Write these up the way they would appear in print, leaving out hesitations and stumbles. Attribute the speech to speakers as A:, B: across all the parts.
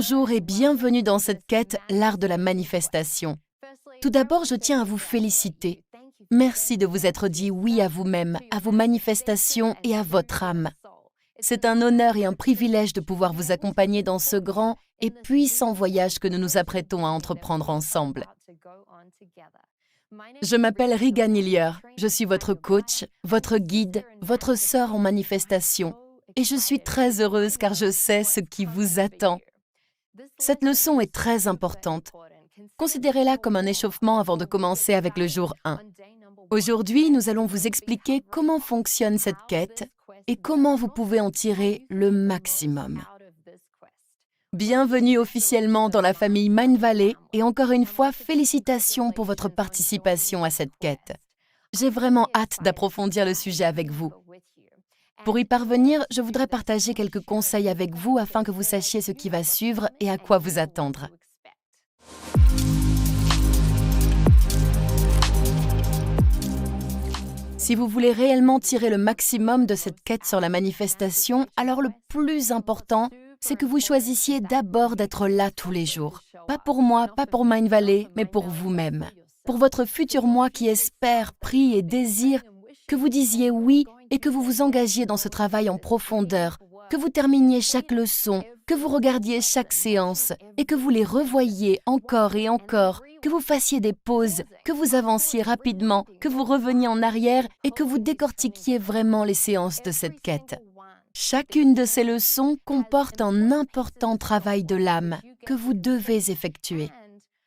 A: Bonjour et bienvenue dans cette quête, l'art de la manifestation. Tout d'abord, je tiens à vous féliciter. Merci de vous être dit oui à vous-même, à vos manifestations et à votre âme. C'est un honneur et un privilège de pouvoir vous accompagner dans ce grand et puissant voyage que nous nous apprêtons à entreprendre ensemble. Je m'appelle Regan Hillier, je suis votre coach, votre guide, votre sœur en manifestation et je suis très heureuse car je sais ce qui vous attend. Cette leçon est très importante. Considérez-la comme un échauffement avant de commencer avec le jour 1. Aujourd'hui, nous allons vous expliquer comment fonctionne cette quête et comment vous pouvez en tirer le maximum. Bienvenue officiellement dans la famille Mindvalley et encore une fois, félicitations pour votre participation à cette quête. J'ai vraiment hâte d'approfondir le sujet avec vous. Pour y parvenir, je voudrais partager quelques conseils avec vous afin que vous sachiez ce qui va suivre et à quoi vous attendre. Si vous voulez réellement tirer le maximum de cette quête sur la manifestation, alors le plus important, c'est que vous choisissiez d'abord d'être là tous les jours. Pas pour moi, pas pour Mindvalley, mais pour vous-même. Pour votre futur moi qui espère, prie et désire que vous disiez oui et que vous vous engagiez dans ce travail en profondeur, que vous terminiez chaque leçon, que vous regardiez chaque séance et que vous les revoyiez encore et encore, que vous fassiez des pauses, que vous avanciez rapidement, que vous reveniez en arrière et que vous décortiquiez vraiment les séances de cette quête. Chacune de ces leçons comporte un important travail de l'âme que vous devez effectuer.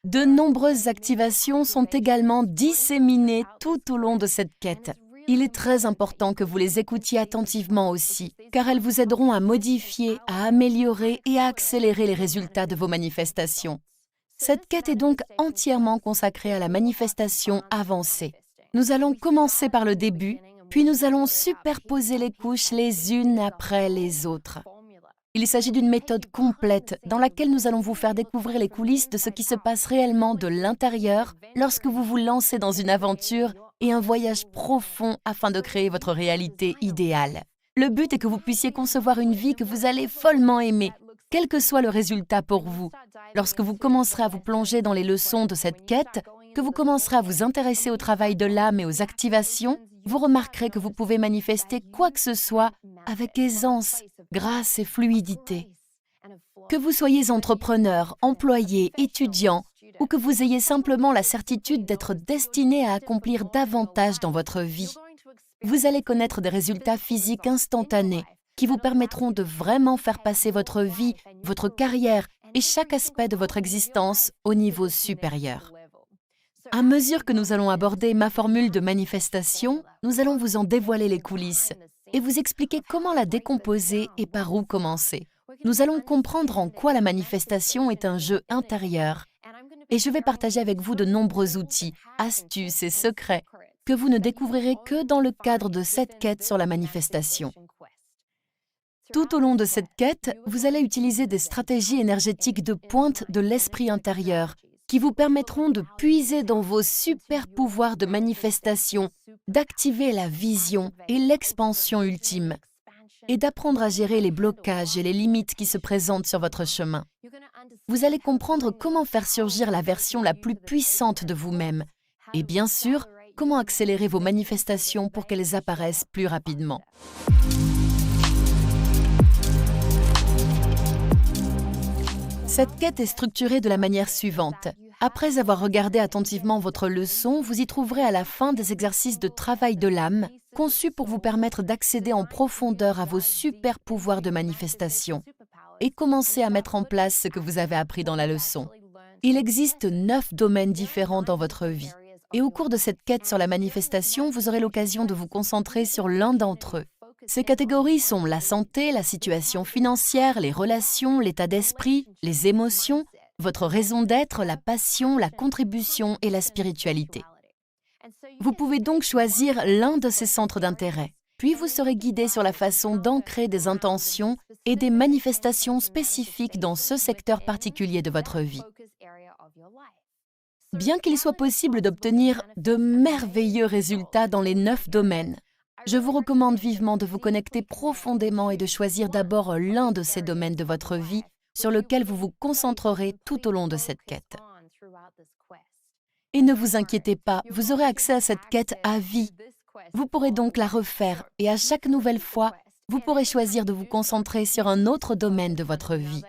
A: De nombreuses activations sont également disséminées tout au long de cette quête. Il est très important que vous les écoutiez attentivement aussi, car elles vous aideront à modifier, à améliorer et à accélérer les résultats de vos manifestations. Cette quête est donc entièrement consacrée à la manifestation avancée. Nous allons commencer par le début, puis nous allons superposer les couches les unes après les autres. Il s'agit d'une méthode complète dans laquelle nous allons vous faire découvrir les coulisses de ce qui se passe réellement de l'intérieur lorsque vous vous lancez dans une aventure et un voyage profond afin de créer votre réalité idéale. Le but est que vous puissiez concevoir une vie que vous allez follement aimer, quel que soit le résultat pour vous. Lorsque vous commencerez à vous plonger dans les leçons de cette quête, que vous commencerez à vous intéresser au travail de l'âme et aux activations, vous remarquerez que vous pouvez manifester quoi que ce soit avec aisance, grâce et fluidité. Que vous soyez entrepreneur, employé, étudiant, ou que vous ayez simplement la certitude d'être destiné à accomplir davantage dans votre vie, vous allez connaître des résultats physiques instantanés qui vous permettront de vraiment faire passer votre vie, votre carrière et chaque aspect de votre existence au niveau supérieur. À mesure que nous allons aborder ma formule de manifestation, nous allons vous en dévoiler les coulisses et vous expliquer comment la décomposer et par où commencer. Nous allons comprendre en quoi la manifestation est un jeu intérieur et je vais partager avec vous de nombreux outils, astuces et secrets que vous ne découvrirez que dans le cadre de cette quête sur la manifestation. Tout au long de cette quête, vous allez utiliser des stratégies énergétiques de pointe de l'esprit intérieur qui vous permettront de puiser dans vos super pouvoirs de manifestation, d'activer la vision et l'expansion ultime, et d'apprendre à gérer les blocages et les limites qui se présentent sur votre chemin. Vous allez comprendre comment faire surgir la version la plus puissante de vous-même, et bien sûr, comment accélérer vos manifestations pour qu'elles apparaissent plus rapidement. Cette quête est structurée de la manière suivante. Après avoir regardé attentivement votre leçon, vous y trouverez à la fin des exercices de travail de l'âme, conçus pour vous permettre d'accéder en profondeur à vos super pouvoirs de manifestation et commencer à mettre en place ce que vous avez appris dans la leçon. Il existe 9 domaines différents dans votre vie. Et au cours de cette quête sur la manifestation, vous aurez l'occasion de vous concentrer sur l'un d'entre eux. Ces catégories sont la santé, la situation financière, les relations, l'état d'esprit, les émotions, votre raison d'être, la passion, la contribution et la spiritualité. Vous pouvez donc choisir l'un de ces centres d'intérêt, puis vous serez guidé sur la façon d'ancrer des intentions et des manifestations spécifiques dans ce secteur particulier de votre vie. Bien qu'il soit possible d'obtenir de merveilleux résultats dans les 9 domaines, je vous recommande vivement de vous connecter profondément et de choisir d'abord l'un de ces domaines de votre vie sur lequel vous vous concentrerez tout au long de cette quête. Et ne vous inquiétez pas, vous aurez accès à cette quête à vie. Vous pourrez donc la refaire et à chaque nouvelle fois, vous pourrez choisir de vous concentrer sur un autre domaine de votre vie.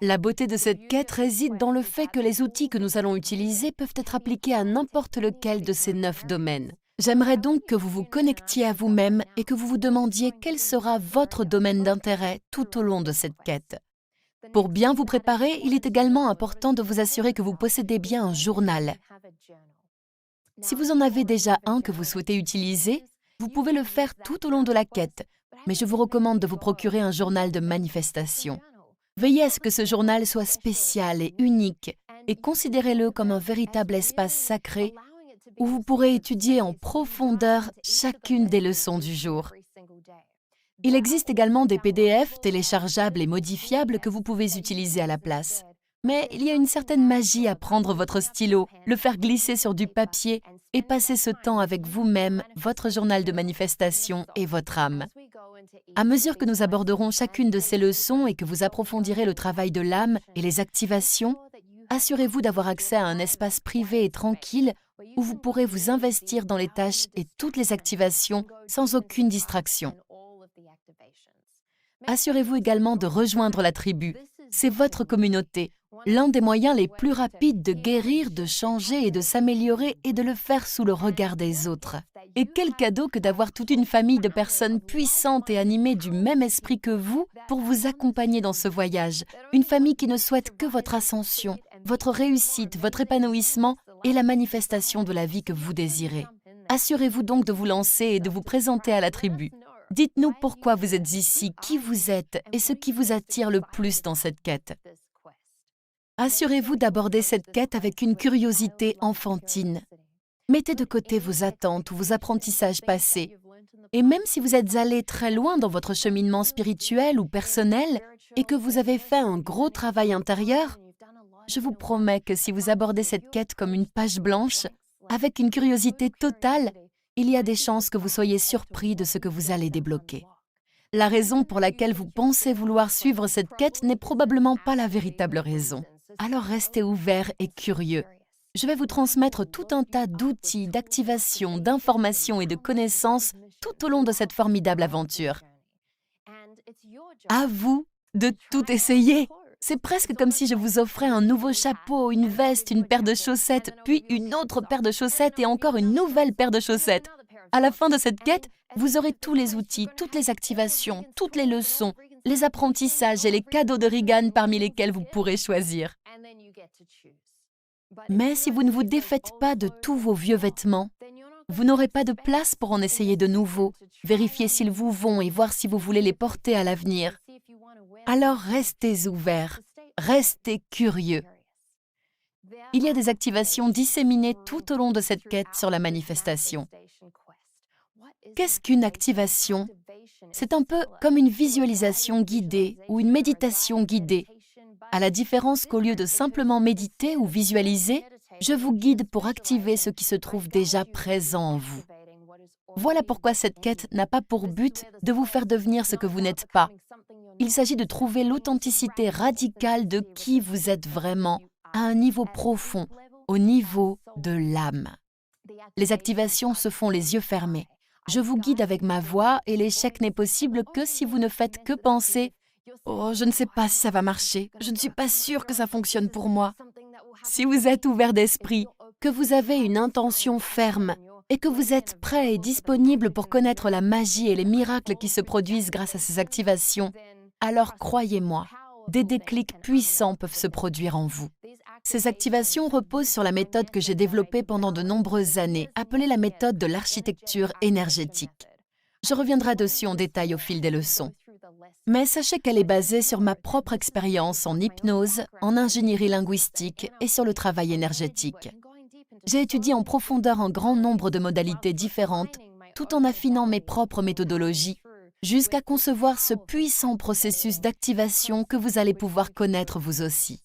A: La beauté de cette quête réside dans le fait que les outils que nous allons utiliser peuvent être appliqués à n'importe lequel de ces 9 domaines. J'aimerais donc que vous vous connectiez à vous-même et que vous vous demandiez quel sera votre domaine d'intérêt tout au long de cette quête. Pour bien vous préparer, il est également important de vous assurer que vous possédez bien un journal. Si vous en avez déjà un que vous souhaitez utiliser, vous pouvez le faire tout au long de la quête, mais je vous recommande de vous procurer un journal de manifestation. Veillez à ce que ce journal soit spécial et unique et considérez-le comme un véritable espace sacré où vous pourrez étudier en profondeur chacune des leçons du jour. Il existe également des PDF téléchargeables et modifiables que vous pouvez utiliser à la place. Mais il y a une certaine magie à prendre votre stylo, le faire glisser sur du papier et passer ce temps avec vous-même, votre journal de manifestation et votre âme. À mesure que nous aborderons chacune de ces leçons et que vous approfondirez le travail de l'âme et les activations, assurez-vous d'avoir accès à un espace privé et tranquille où vous pourrez vous investir dans les tâches et toutes les activations sans aucune distraction. Assurez-vous également de rejoindre la tribu. C'est votre communauté. L'un des moyens les plus rapides de guérir, de changer et de s'améliorer est de le faire sous le regard des autres. Et quel cadeau que d'avoir toute une famille de personnes puissantes et animées du même esprit que vous pour vous accompagner dans ce voyage. Une famille qui ne souhaite que votre ascension, votre réussite, votre épanouissement et la manifestation de la vie que vous désirez. Assurez-vous donc de vous lancer et de vous présenter à la tribu. Dites-nous pourquoi vous êtes ici, qui vous êtes et ce qui vous attire le plus dans cette quête. Assurez-vous d'aborder cette quête avec une curiosité enfantine. Mettez de côté vos attentes ou vos apprentissages passés. Et même si vous êtes allé très loin dans votre cheminement spirituel ou personnel et que vous avez fait un gros travail intérieur, je vous promets que si vous abordez cette quête comme une page blanche, avec une curiosité totale, il y a des chances que vous soyez surpris de ce que vous allez débloquer. La raison pour laquelle vous pensez vouloir suivre cette quête n'est probablement pas la véritable raison. Alors restez ouvert et curieux. Je vais vous transmettre tout un tas d'outils, d'activations, d'informations et de connaissances tout au long de cette formidable aventure. À vous de tout essayer. C'est presque comme si je vous offrais un nouveau chapeau, une veste, une paire de chaussettes, puis une autre paire de chaussettes et encore une nouvelle paire de chaussettes. À la fin de cette quête, vous aurez tous les outils, toutes les activations, toutes les leçons, les apprentissages et les cadeaux de Regan parmi lesquels vous pourrez choisir. Mais si vous ne vous défaites pas de tous vos vieux vêtements, vous n'aurez pas de place pour en essayer de nouveaux, vérifier s'ils vous vont et voir si vous voulez les porter à l'avenir. Alors restez ouverts, restez curieux. Il y a des activations disséminées tout au long de cette quête sur la manifestation. Qu'est-ce qu'une activation? C'est un peu comme une visualisation guidée ou une méditation guidée. À la différence qu'au lieu de simplement méditer ou visualiser, je vous guide pour activer ce qui se trouve déjà présent en vous. Voilà pourquoi cette quête n'a pas pour but de vous faire devenir ce que vous n'êtes pas. Il s'agit de trouver l'authenticité radicale de qui vous êtes vraiment à un niveau profond, au niveau de l'âme. Les activations se font les yeux fermés. Je vous guide avec ma voix et l'échec n'est possible que si vous ne faites que penser « Oh, je ne sais pas si ça va marcher, je ne suis pas sûre que ça fonctionne pour moi ». Si vous êtes ouvert d'esprit, que vous avez une intention ferme et que vous êtes prêt et disponible pour connaître la magie et les miracles qui se produisent grâce à ces activations, alors croyez-moi, des déclics puissants peuvent se produire en vous. Ces activations reposent sur la méthode que j'ai développée pendant de nombreuses années, appelée la méthode de l'architecture énergétique. Je reviendrai dessus en détail au fil des leçons. Mais sachez qu'elle est basée sur ma propre expérience en hypnose, en ingénierie linguistique et sur le travail énergétique. J'ai étudié en profondeur un grand nombre de modalités différentes, tout en affinant mes propres méthodologies, jusqu'à concevoir ce puissant processus d'activation que vous allez pouvoir connaître vous aussi.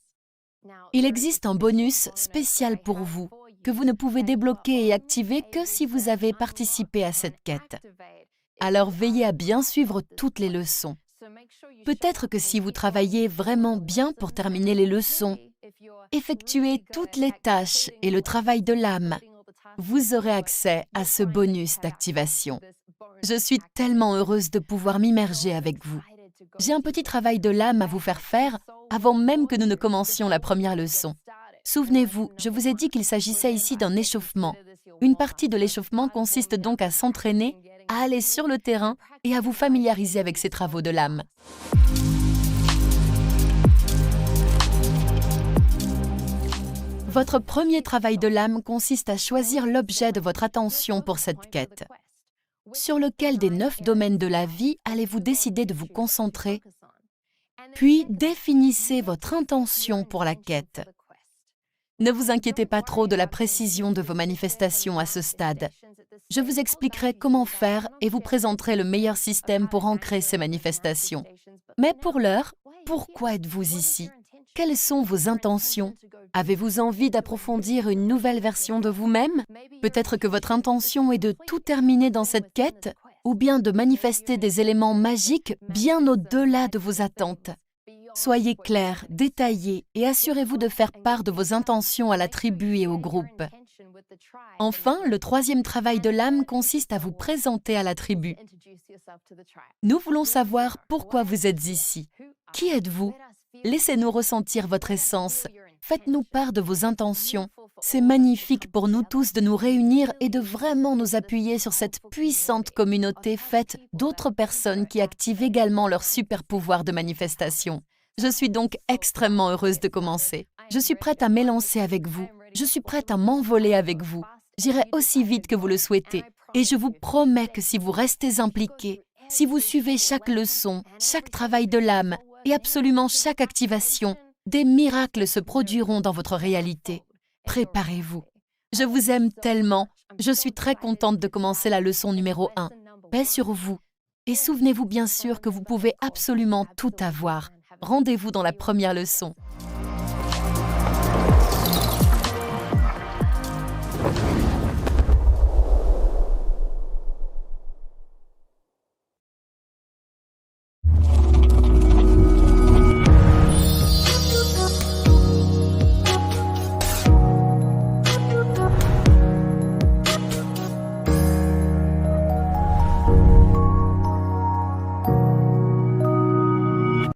A: Il existe un bonus spécial pour vous, que vous ne pouvez débloquer et activer que si vous avez participé à cette quête. Alors veillez à bien suivre toutes les leçons. Peut-être que si vous travaillez vraiment bien pour terminer les leçons, effectuez toutes les tâches et le travail de l'âme, vous aurez accès à ce bonus d'activation. Je suis tellement heureuse de pouvoir m'immerger avec vous. J'ai un petit travail de l'âme à vous faire avant même que nous ne commencions la première leçon. Souvenez-vous, je vous ai dit qu'il s'agissait ici d'un échauffement. Une partie de l'échauffement consiste donc à s'entraîner, à aller sur le terrain et à vous familiariser avec ces travaux de l'âme. Votre premier travail de l'âme consiste à choisir l'objet de votre attention pour cette quête. Sur lequel des 9 domaines de la vie allez-vous décider de vous concentrer? Puis définissez votre intention pour la quête. Ne vous inquiétez pas trop de la précision de vos manifestations à ce stade. Je vous expliquerai comment faire et vous présenterai le meilleur système pour ancrer ces manifestations. Mais pour l'heure, pourquoi êtes-vous ici? Quelles sont vos intentions? Avez-vous envie d'approfondir une nouvelle version de vous-même? Peut-être que votre intention est de tout terminer dans cette quête, ou bien de manifester des éléments magiques bien au-delà de vos attentes. Soyez clair, détaillé et assurez-vous de faire part de vos intentions à la tribu et au groupe. Enfin, le troisième travail de l'âme consiste à vous présenter à la tribu. Nous voulons savoir pourquoi vous êtes ici. Qui êtes-vous? Laissez-nous ressentir votre essence. Faites-nous part de vos intentions. C'est magnifique pour nous tous de nous réunir et de vraiment nous appuyer sur cette puissante communauté faite d'autres personnes qui activent également leur super pouvoir de manifestation. Je suis donc extrêmement heureuse de commencer. Je suis prête à m'élancer avec vous. Je suis prête à m'envoler avec vous. J'irai aussi vite que vous le souhaitez. Et je vous promets que si vous restez impliqués, si vous suivez chaque leçon, chaque travail de l'âme et absolument chaque activation, des miracles se produiront dans votre réalité. Préparez-vous. Je vous aime tellement. Je suis très contente de commencer la leçon numéro 1. Paix sur vous. Et souvenez-vous bien sûr que vous pouvez absolument tout avoir. Rendez-vous dans la première leçon.